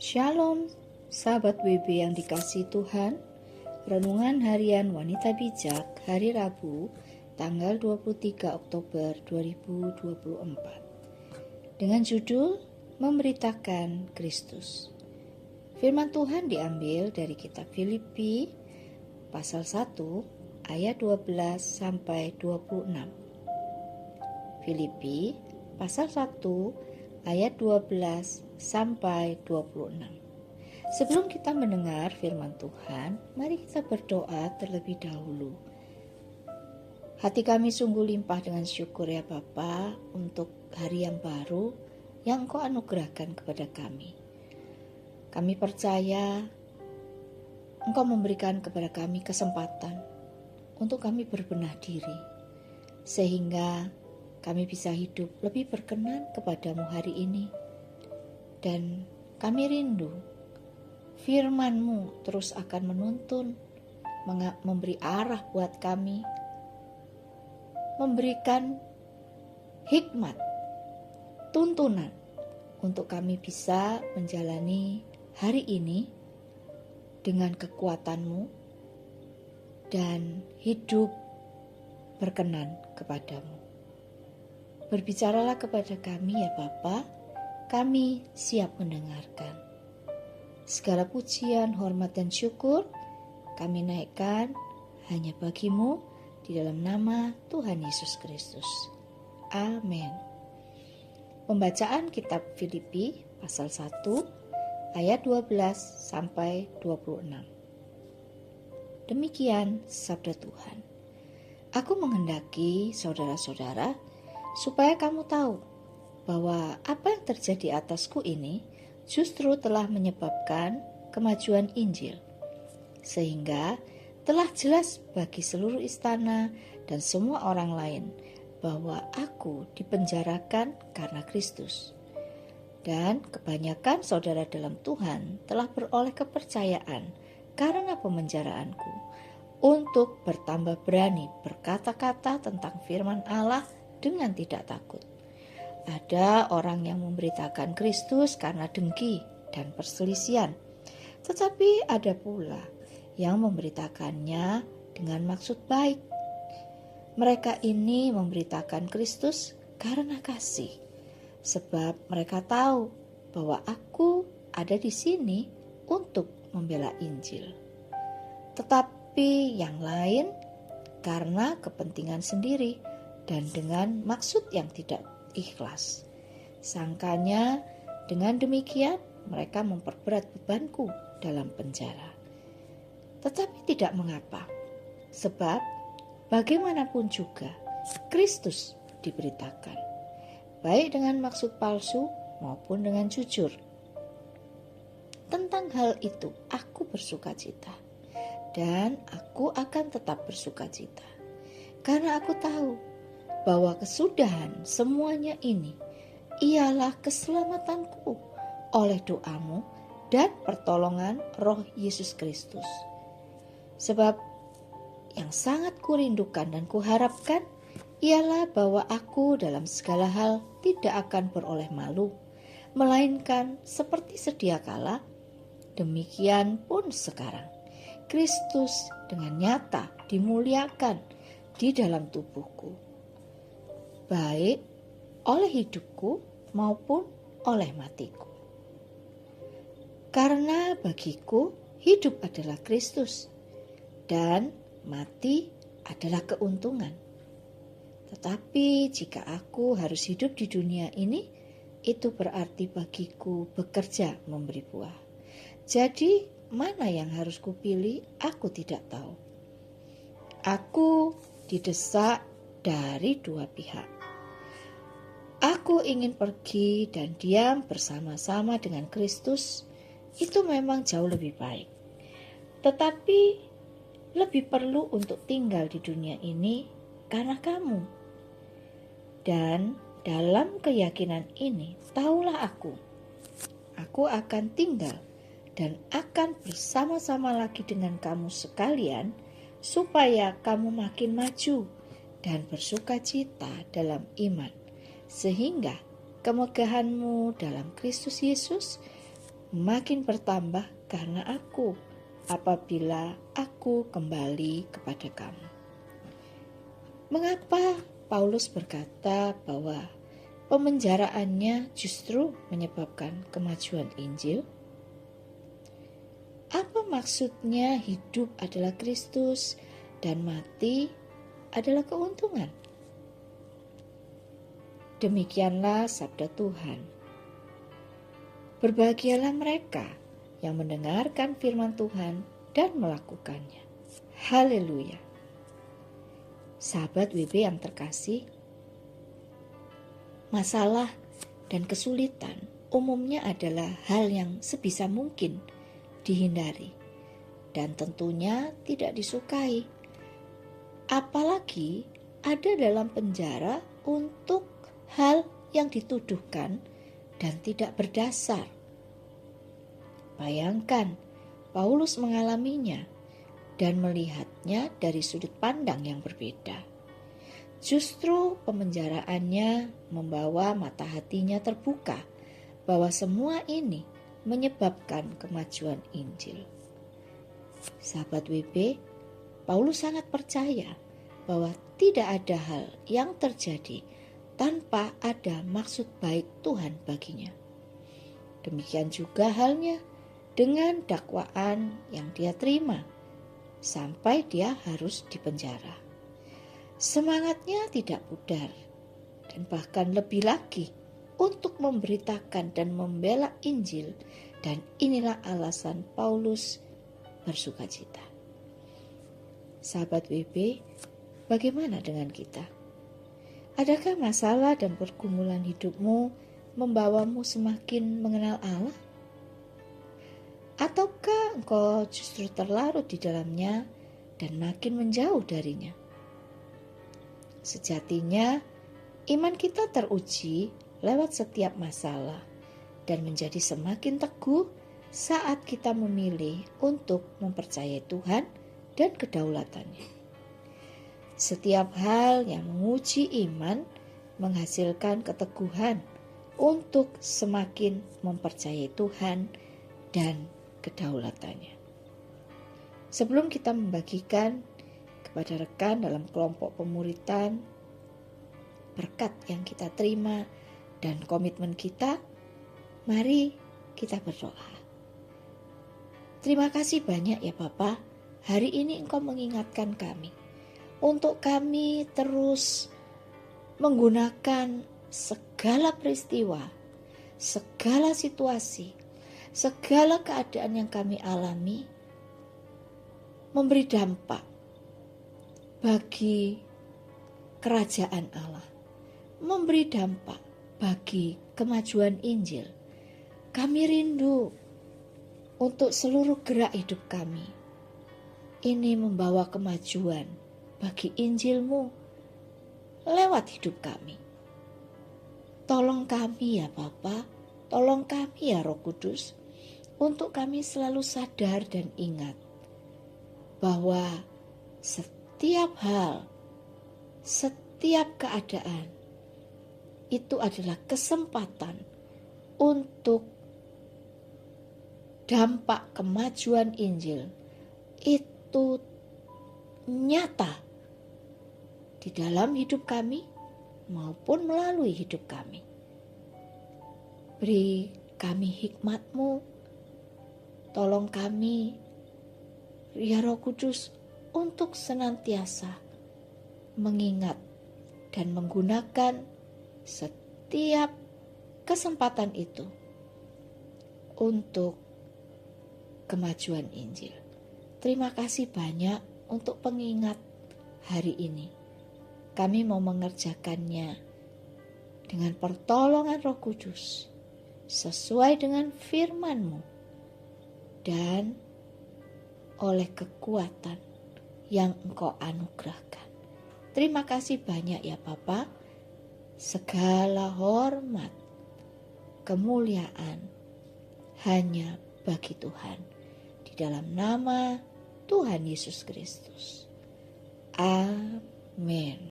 Shalom, sahabat WB yang dikasihi Tuhan. Renungan harian Wanita Bijak hari Rabu, tanggal 23 Oktober 2024. Dengan judul Memberitakan Kristus. Firman Tuhan diambil dari kitab Filipi pasal 1 ayat 12 sampai 26. Filipi pasal 1 ayat 12 sampai 26. Sebelum kita mendengar firman Tuhan, mari kita berdoa terlebih dahulu. Hati kami sungguh limpah dengan syukur ya Bapa untuk hari yang baru yang Engkau anugerahkan kepada kami. Kami percaya Engkau memberikan kepada kami kesempatan untuk kami berbenah diri, sehingga kami bisa hidup lebih berkenan kepadamu hari ini. Dan kami rindu firman-Mu terus akan menuntun, memberi arah buat kami, memberikan hikmat, tuntunan untuk kami bisa menjalani hari ini dengan kekuatan-Mu dan hidup berkenan kepadamu. Berbicaralah kepada kami ya Bapa, kami siap mendengarkan. Segala pujian, hormat dan syukur kami naikkan hanya bagi-Mu di dalam nama Tuhan Yesus Kristus. Amin. Pembacaan kitab Filipi pasal 1 ayat 12 sampai 26. Demikian sabda Tuhan. Aku menghendaki saudara-saudara supaya kamu tahu bahwa apa yang terjadi atasku ini justru telah menyebabkan kemajuan Injil, sehingga telah jelas bagi seluruh istana dan semua orang lain bahwa aku dipenjarakan karena Kristus. Dan kebanyakan saudara dalam Tuhan telah beroleh kepercayaan karena pemenjaraanku, untuk bertambah berani berkata-kata tentang firman Allah dengan tidak takut. Ada orang yang memberitakan Kristus karena dengki dan perselisihan, tetapi ada pula yang memberitakannya dengan maksud baik. Mereka ini memberitakan Kristus karena kasih, sebab mereka tahu bahwa aku ada di sini untuk membela Injil. Tetapi yang lain karena kepentingan sendiri dan dengan maksud yang tidak ikhlas. Sangkanya dengan demikian mereka memperberat bebanku dalam penjara. Tetapi tidak mengapa, sebab bagaimanapun juga Kristus diberitakan, baik dengan maksud palsu maupun dengan jujur. Tentang hal itu aku bersukacita, dan aku akan tetap bersukacita, karena aku tahu bahwa kesudahan semuanya ini ialah keselamatanku oleh doamu dan pertolongan Roh Yesus Kristus. Sebab yang sangat kurindukan dan kuharapkan ialah bahwa aku dalam segala hal tidak akan beroleh malu, melainkan seperti sedia kala, demikian pun sekarang Kristus dengan nyata dimuliakan di dalam tubuhku, baik oleh hidupku maupun oleh matiku. Karena bagiku hidup adalah Kristus dan mati adalah keuntungan. Tetapi jika aku harus hidup di dunia ini, itu berarti bagiku bekerja memberi buah. Jadi mana yang harus kupilih, aku tidak tahu. Aku didesak dari dua pihak. Aku ingin pergi dan diam bersama-sama dengan Kristus, itu memang jauh lebih baik. Tetapi lebih perlu untuk tinggal di dunia ini karena kamu. Dan dalam keyakinan ini, tahulah aku akan tinggal dan akan bersama-sama lagi dengan kamu sekalian, supaya kamu makin maju dan bersukacita dalam iman, sehingga kemegahanmu dalam Kristus Yesus makin bertambah karena aku, apabila aku kembali kepada kamu. Mengapa Paulus berkata bahwa pemenjaraannya justru menyebabkan kemajuan Injil? Apa maksudnya hidup adalah Kristus dan mati adalah keuntungan? Demikianlah sabda Tuhan. Berbahagialah mereka yang mendengarkan firman Tuhan dan melakukannya. Haleluya. Sahabat WB yang terkasih, masalah dan kesulitan umumnya adalah hal yang sebisa mungkin dihindari dan tentunya tidak disukai. Apalagi ada dalam penjara untuk hal yang dituduhkan dan tidak berdasar. Bayangkan, Paulus mengalaminya dan melihatnya dari sudut pandang yang berbeda. Justru pemenjaraannya membawa mata hatinya terbuka bahwa semua ini menyebabkan kemajuan Injil. Sahabat WB, Paulus sangat percaya bahwa tidak ada hal yang terjadi tanpa ada maksud baik Tuhan baginya. Demikian juga halnya dengan dakwaan yang dia terima sampai dia harus dipenjara. Semangatnya tidak pudar dan bahkan lebih lagi untuk memberitakan dan membela Injil, dan inilah alasan Paulus bersukacita. Sahabat WB, bagaimana dengan kita? Adakah masalah dan pergumulan hidupmu membawamu semakin mengenal Allah? Ataukah engkau justru terlarut di dalamnya dan makin menjauh darinya? Sejatinya, iman kita teruji lewat setiap masalah dan menjadi semakin teguh saat kita memilih untuk mempercayai Tuhan dan kedaulatannya. Setiap hal yang menguji iman menghasilkan keteguhan untuk semakin mempercayai Tuhan dan kedaulatannya. Sebelum kita membagikan kepada rekan dalam kelompok pemuritan berkat yang kita terima dan komitmen kita, mari kita berdoa. Terima kasih banyak ya Bapa, hari ini Engkau mengingatkan kami untuk kami terus menggunakan segala peristiwa, segala situasi, segala keadaan yang kami alami memberi dampak bagi kerajaan Allah, memberi dampak bagi kemajuan Injil. Kami rindu untuk seluruh gerak hidup kami ini membawa kemajuan bagi Injil-Mu lewat hidup kami. Tolong kami ya Bapa, tolong kami ya Roh Kudus, untuk kami selalu sadar dan ingat bahwa setiap hal, setiap keadaan itu adalah kesempatan untuk dampak kemajuan Injil itu nyata di dalam hidup kami maupun melalui hidup kami. Beri kami hikmat-Mu, tolong kami ya Roh Kudus untuk senantiasa mengingat dan menggunakan setiap kesempatan itu untuk kemajuan Injil. Terima kasih banyak untuk pengingat hari ini. Kami mau mengerjakannya dengan pertolongan Roh Kudus, sesuai dengan firman-Mu, dan oleh kekuatan yang Engkau anugerahkan. Terima kasih banyak ya Bapa. Segala hormat, kemuliaan hanya bagi Tuhan. Di dalam nama Tuhan Yesus Kristus. Amin.